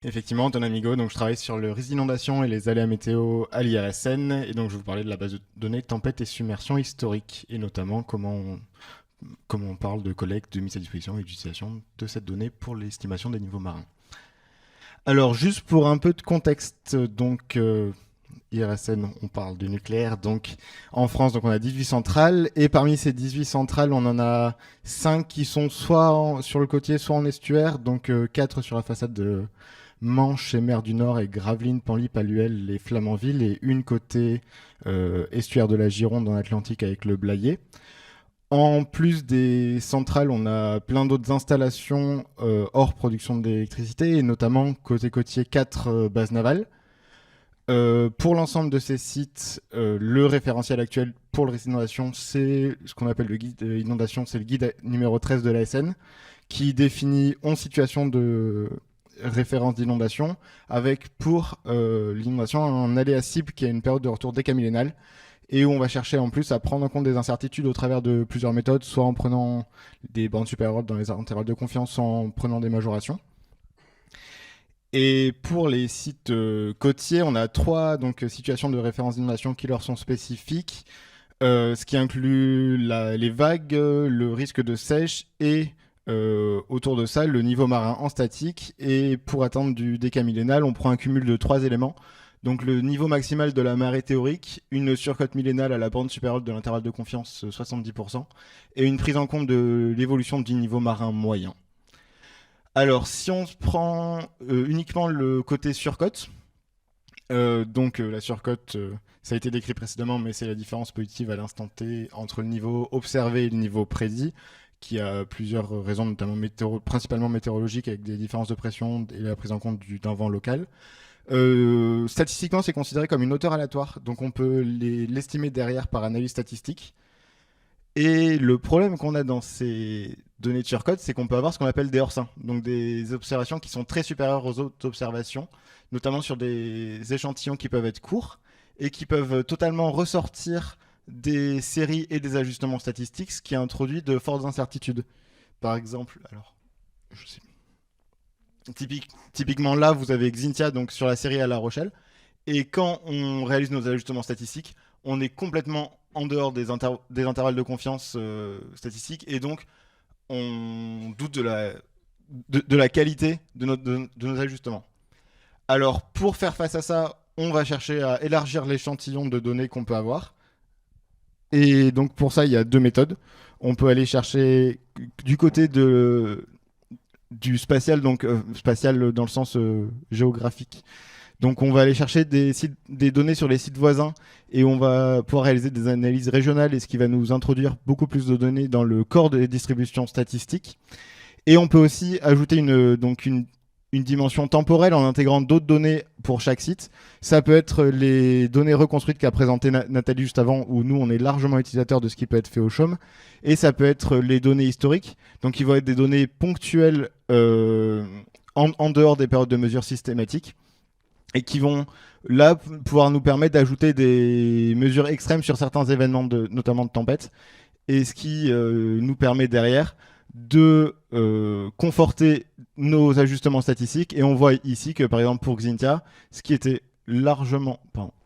Effectivement, Anton Amigo, donc je travaille sur le risque d'inondation et les aléas météo à l'IRSN, et donc je vais vous parler de la base de données tempête et submersion historique, et notamment comment on parle de collecte, de mise à disposition et d'utilisation de cette donnée pour l'estimation des niveaux marins. Alors, juste pour un peu de contexte, donc IRSN, on parle du nucléaire, donc en France, donc on a 18 centrales, et parmi ces 18 centrales, on en a 5 qui sont sur le côtier, soit en estuaire, donc 4 sur la façade de Manche et Mer du Nord et Gravelines, Penly, Paluel et Flamanville, et une côté estuaire de la Gironde en Atlantique avec le Blayais. En plus des centrales, on a plein d'autres installations hors production d'électricité, et notamment côté côtier 4 bases navales. Pour l'ensemble de ces sites, le référentiel actuel pour le risque d'inondation, c'est ce qu'on appelle le guide inondation, c'est le guide numéro 13 de l'ASN, qui définit 11 situations de référence d'inondation, avec pour l'inondation un aléa cible qui a une période de retour décamillénale, et où on va chercher en plus à prendre en compte des incertitudes au travers de plusieurs méthodes, soit en prenant des bandes supérieures dans les intervalles de confiance, soit en prenant des majorations. Et pour les sites côtiers, on a trois situations de référence d'inondation qui leur sont spécifiques, ce qui inclut les vagues, le risque de sèche et autour de ça le niveau marin en statique. Et pour atteindre du décamillénal, on prend un cumul de trois éléments. Donc le niveau maximal de la marée théorique, une surcote millénale à la bande supérieure de l'intervalle de confiance 70%, et une prise en compte de l'évolution du niveau marin moyen. Alors, si on se prend uniquement le côté surcote, la surcote, ça a été décrit précédemment, mais c'est la différence positive à l'instant T entre le niveau observé et le niveau prédit, qui a plusieurs raisons, notamment principalement météorologiques, avec des différences de pression et la prise en compte d'un vent local. Statistiquement, c'est considéré comme une hauteur aléatoire, donc on peut l'estimer derrière par analyse statistique. Et le problème qu'on a dans ces données de surcode, c'est qu'on peut avoir ce qu'on appelle des hors-seins, donc des observations qui sont très supérieures aux autres observations, notamment sur des échantillons qui peuvent être courts et qui peuvent totalement ressortir des séries et des ajustements statistiques, ce qui introduit de fortes incertitudes. Par exemple, alors, je sais, typiquement là, vous avez Xintia donc sur la série à La Rochelle, et quand on réalise nos ajustements statistiques, on est complètement en dehors des intervalles de confiance statistiques, et donc on doute de la qualité de nos ajustements. Alors pour faire face à ça, on va chercher à élargir l'échantillon de données qu'on peut avoir. Et donc pour ça, il y a deux méthodes. On peut aller chercher du côté du spatial, donc spatial dans le sens géographique. Donc on va aller chercher des données sur les sites voisins, et on va pouvoir réaliser des analyses régionales, et ce qui va nous introduire beaucoup plus de données dans le corps des distributions statistiques. Et on peut aussi ajouter une dimension temporelle en intégrant d'autres données pour chaque site. Ça peut être les données reconstruites qu'a présentées Nathalie juste avant, où nous on est largement utilisateur de ce qui peut être fait au CHOM. Et ça peut être les données historiques, donc qui vont être des données ponctuelles en dehors des périodes de mesure systématiques, et qui vont là pouvoir nous permettre d'ajouter des mesures extrêmes sur certains événements, notamment de tempête, et ce qui nous permet derrière de conforter nos ajustements statistiques. Et on voit ici que par exemple pour Xintia, ce qui était largement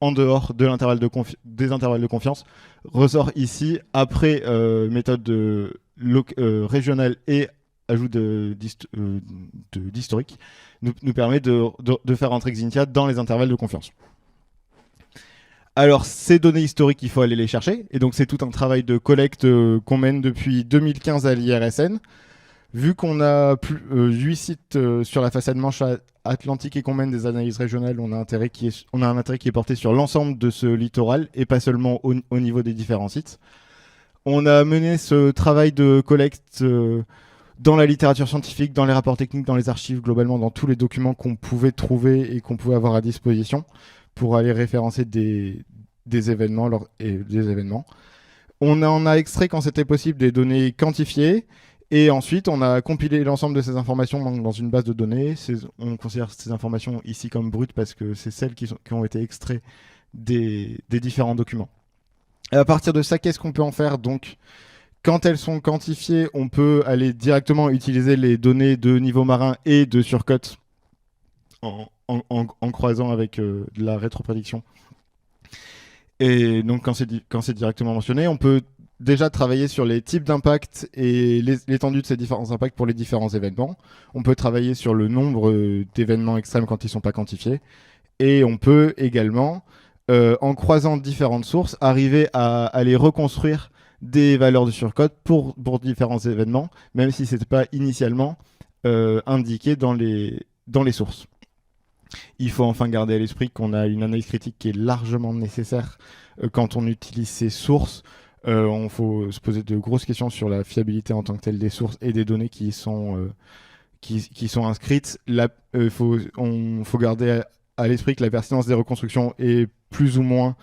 en dehors des intervalles de confiance ressort ici après méthode régionale et ajout d'historique, nous permet de faire entrer Xintia dans les intervalles de confiance. Alors, ces données historiques, il faut aller les chercher. Et donc, c'est tout un travail de collecte qu'on mène depuis 2015 à l'IRSN. Vu qu'on a 8 sites sur la façade manche atlantique et qu'on mène des analyses régionales, on a un intérêt qui est porté sur l'ensemble de ce littoral et pas seulement au niveau des différents sites. On a mené ce travail de collecte dans la littérature scientifique, dans les rapports techniques, dans les archives, globalement dans tous les documents qu'on pouvait trouver et qu'on pouvait avoir à disposition pour aller référencer des événements. On en a extrait quand c'était possible des données quantifiées, et ensuite on a compilé l'ensemble de ces informations dans une base de données. On considère ces informations ici comme brutes parce que c'est celles qui ont été extraites des différents documents. Et à partir de ça, qu'est-ce qu'on peut en faire? Donc, quand elles sont quantifiées, on peut aller directement utiliser les données de niveau marin et de surcote en croisant avec de la rétroprédiction. Et donc quand c'est directement mentionné, on peut déjà travailler sur les types d'impacts et l'étendue de ces différents impacts pour les différents événements. On peut travailler sur le nombre d'événements extrêmes quand ils ne sont pas quantifiés. Et on peut également, en croisant différentes sources, arriver à aller reconstruire des valeurs de surcode pour différents événements, même si ce n'était pas initialement indiqué dans les sources. Il faut enfin garder à l'esprit qu'on a une analyse critique qui est largement nécessaire quand on utilise ces sources. Il faut se poser de grosses questions sur la fiabilité en tant que telle des sources et des données qui sont inscrites. Il faut garder à l'esprit que la pertinence des reconstructions est plus ou moins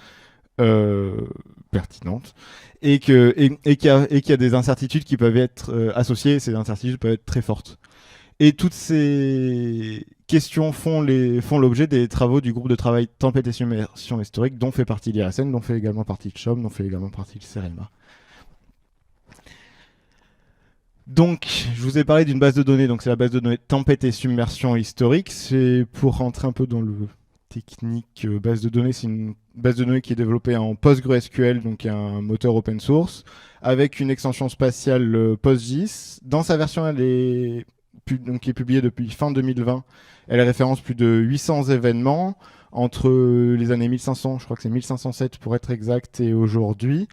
pertinente et qu'il y a des incertitudes qui peuvent être associées. Ces incertitudes peuvent être très fortes. Et toutes ces questions font l'objet des travaux du groupe de travail Tempête et Submersion historique, dont fait partie l'IRSN, dont fait également partie le CHOM, dont fait également partie le CEREMA. Donc, je vous ai parlé d'une base de données, donc c'est la base de données Tempête et Submersion historique. C'est pour rentrer un peu dans le technique base de données, c'est une base de données qui est développée en PostgreSQL, donc un moteur open source, avec une extension spatiale PostGIS. Dans sa version, qui est publiée depuis fin 2020, elle référence plus de 800 événements entre les années 1500, je crois que c'est 1507 pour être exact, et aujourd'hui.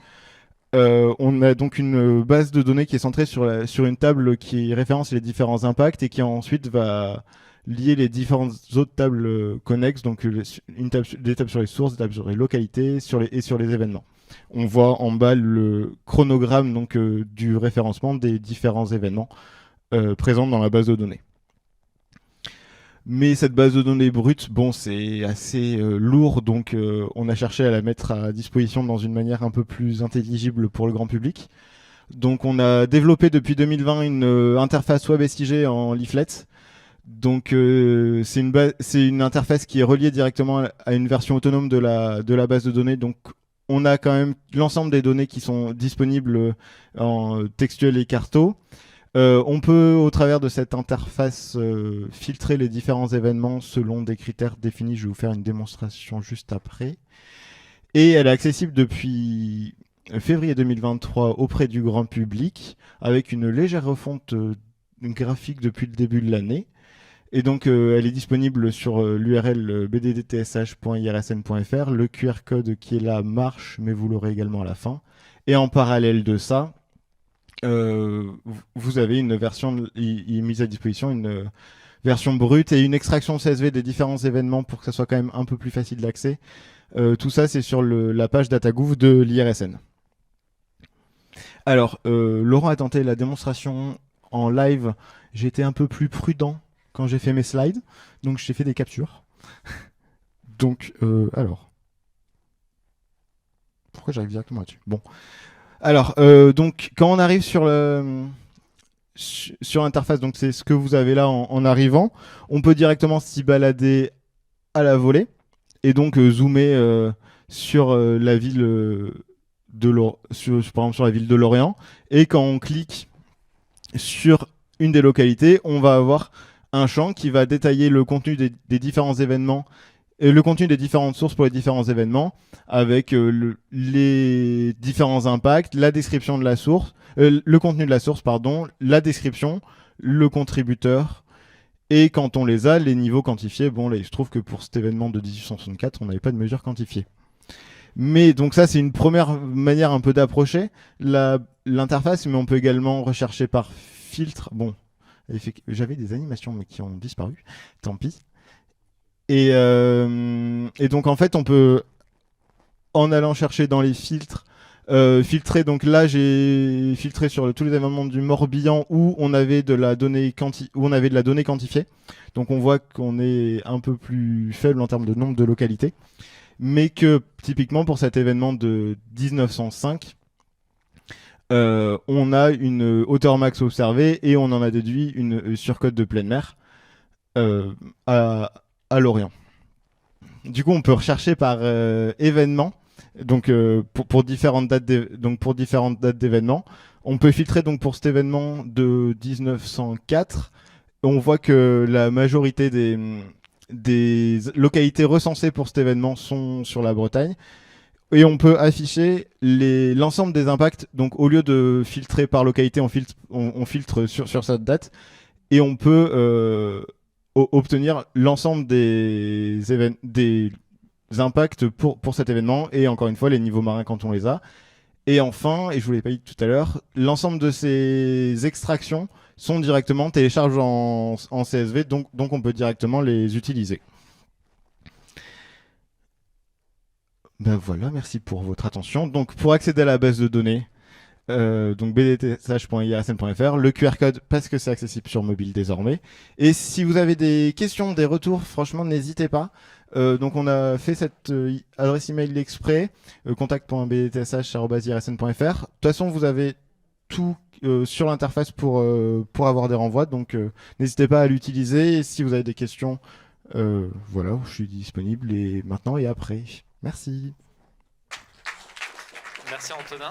On a donc une base de données qui est centrée sur une table qui référence les différents impacts et qui ensuite va lier les différentes autres tables connexes, donc des tables sur les sources, des tables sur les localités et sur les événements. On voit en bas le chronogramme donc, du référencement des différents événements présents dans la base de données. Mais cette base de données brute, bon, c'est assez lourd, donc on a cherché à la mettre à disposition dans une manière un peu plus intelligible pour le grand public. Donc on a développé depuis 2020 une interface WebSIG en leaflet. Donc c'est une interface qui est reliée directement à une version autonome de la base de données. Donc on a quand même l'ensemble des données qui sont disponibles en textuel et carto. On peut, au travers de cette interface, filtrer les différents événements selon des critères définis. Je vais vous faire une démonstration juste après. Et elle est accessible depuis février 2023 auprès du grand public, avec une légère refonte graphique depuis le début de l'année. Et donc, elle est disponible sur l'URL bddtsh.irsn.fr. Le QR code qui est là marche, mais vous l'aurez également à la fin. Et en parallèle de ça, vous avez une version mise à disposition, une version brute et une extraction CSV des différents événements pour que ça soit quand même un peu plus facile d'accès. Tout ça, c'est sur la page DataGouv de l'IRSN. Alors, Laurent a tenté la démonstration en live. J'ai été un peu plus prudent quand j'ai fait mes slides, donc j'ai fait des captures. Donc, alors. Pourquoi j'arrive directement là-dessus? Bon. Alors, donc, quand on arrive sur l'interface, donc c'est ce que vous avez là en arrivant, on peut directement s'y balader à la volée et donc zoomer sur la ville par exemple sur la ville de Lorient. Et quand on clique sur une des localités, on va avoir un champ qui va détailler le contenu des différents événements et le contenu des différentes sources pour les différents événements, avec les différents impacts, la description de la source, le contenu de la source, pardon, la description, le contributeur, et quand on les a, les niveaux quantifiés. Bon, là, il se trouve que pour cet événement de 1864, on n'avait pas de mesure quantifiée. Mais donc ça, c'est une première manière un peu d'approcher l'interface, mais on peut également rechercher par filtre. Bon, j'avais des animations, mais qui ont disparu, tant pis. Et donc en fait on peut, en allant chercher dans les filtres, filtrer. Donc là j'ai filtré sur tous les événements du Morbihan où on avait de la donnée quantifiée. Donc on voit qu'on est un peu plus faible en termes de nombre de localités, mais que typiquement pour cet événement de 1905, on a une hauteur max observée et on en a déduit une surcote de pleine mer à Lorient. Du coup, on peut rechercher par événement, donc pour différentes dates d'événements. On peut filtrer donc pour cet événement de 1904. On voit que la majorité des localités recensées pour cet événement sont sur la Bretagne. Et on peut afficher l'ensemble des impacts. Donc au lieu de filtrer par localité, on filtre sur cette date. Et on peut obtenir l'ensemble des impacts pour cet événement. Et encore une fois, les niveaux marins quand on les a. Et enfin, et je vous l'ai pas dit tout à l'heure, l'ensemble de ces extractions sont directement télécharges en CSV, donc on peut directement les utiliser. Ben voilà, merci pour votre attention. Donc pour accéder à la base de données, donc bdtsh.irsn.fr, le QR code parce que c'est accessible sur mobile désormais. Et si vous avez des questions, des retours, franchement n'hésitez pas. Donc on a fait cette adresse email exprès, contact.bdtsh@irsn.fr. De toute façon, vous avez tout sur l'interface pour avoir des renvois, donc n'hésitez pas à l'utiliser. Et si vous avez des questions, voilà, je suis disponible et maintenant et après. Merci. Merci Antonin.